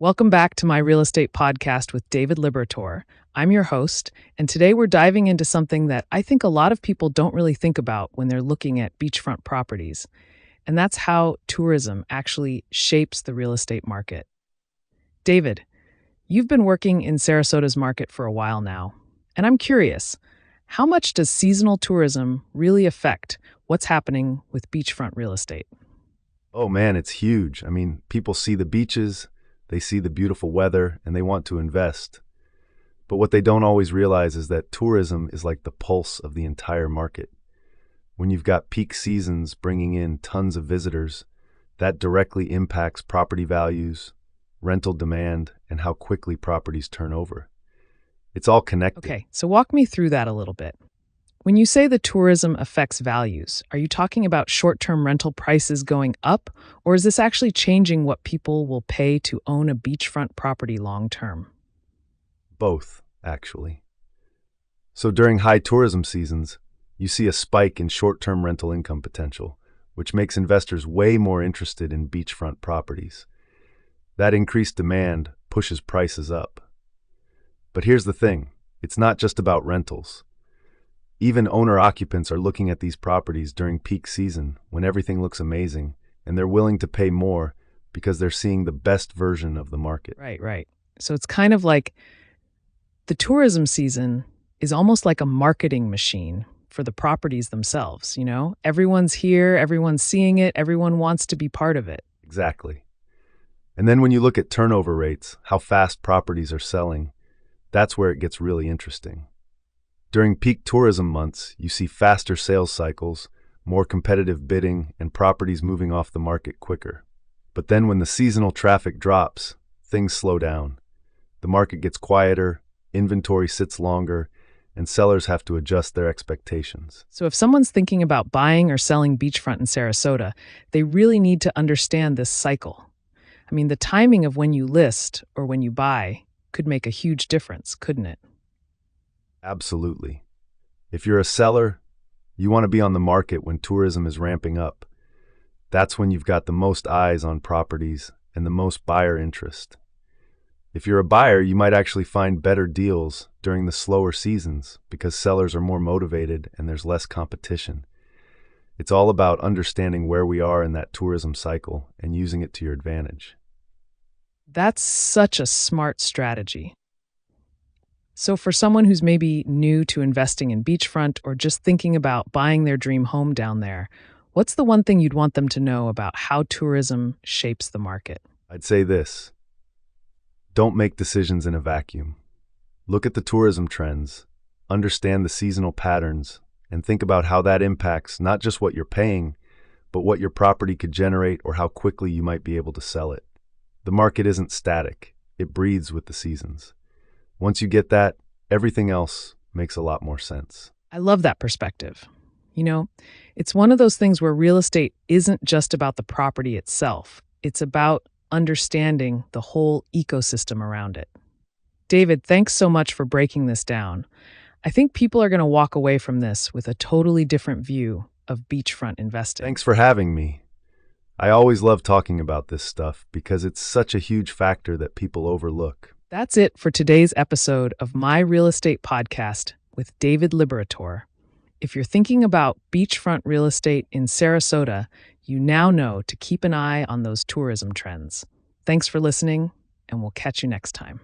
Welcome back to my real estate podcast with David Liberator. I'm your host, and today we're diving into something that I think a lot of people don't really think about when they're looking at beachfront properties, and that's how tourism actually shapes the real estate market. David, you've been working in Sarasota's market for a while now, and I'm curious, how much does seasonal tourism really affect what's happening with beachfront real estate? Oh man, it's huge. People see the beaches, they see the beautiful weather, and they want to invest. But what they don't always realize is that tourism is like the pulse of the entire market. When you've got peak seasons bringing in tons of visitors, that directly impacts property values, rental demand, and how quickly properties turn over. It's all connected. Okay, so walk me through that a little bit. When you say the tourism affects values, are you talking about short-term rental prices going up, or is this actually changing what people will pay to own a beachfront property long-term? Both, actually. So during high tourism seasons, you see a spike in short-term rental income potential, which makes investors way more interested in beachfront properties. That increased demand pushes prices up. But here's the thing, it's not just about rentals. Even owner-occupants are looking at these properties during peak season when everything looks amazing, and they're willing to pay more because they're seeing the best version of the market. Right. So it's kind of like the tourism season is almost like a marketing machine for the properties themselves, you know? Everyone's here, everyone's seeing it, everyone wants to be part of it. Exactly. And then when you look at turnover rates, how fast properties are selling, that's where it gets really interesting. During peak tourism months, you see faster sales cycles, more competitive bidding, and properties moving off the market quicker. But then when the seasonal traffic drops, things slow down. The market gets quieter, inventory sits longer, and sellers have to adjust their expectations. So if someone's thinking about buying or selling beachfront in Sarasota, they really need to understand this cycle. The timing of when you list or when you buy could make a huge difference, couldn't it? Absolutely. If you're a seller, you want to be on the market when tourism is ramping up. That's when you've got the most eyes on properties and the most buyer interest. If you're a buyer, you might actually find better deals during the slower seasons because sellers are more motivated and there's less competition. It's all about understanding where we are in that tourism cycle and using it to your advantage. That's such a smart strategy. So for someone who's maybe new to investing in beachfront or just thinking about buying their dream home down there, what's the one thing you'd want them to know about how tourism shapes the market? I'd say this: don't make decisions in a vacuum. Look at the tourism trends, understand the seasonal patterns, and think about how that impacts not just what you're paying, but what your property could generate or how quickly you might be able to sell it. The market isn't static, it breathes with the seasons. Once you get that, everything else makes a lot more sense. I love that perspective. It's one of those things where real estate isn't just about the property itself. It's about understanding the whole ecosystem around it. David, thanks so much for breaking this down. I think people are going to walk away from this with a totally different view of beachfront investing. Thanks for having me. I always love talking about this stuff because it's such a huge factor that people overlook. That's it for today's episode of My Real Estate Podcast with David Liberator. If you're thinking about beachfront real estate in Sarasota, you now know to keep an eye on those tourism trends. Thanks for listening, and we'll catch you next time.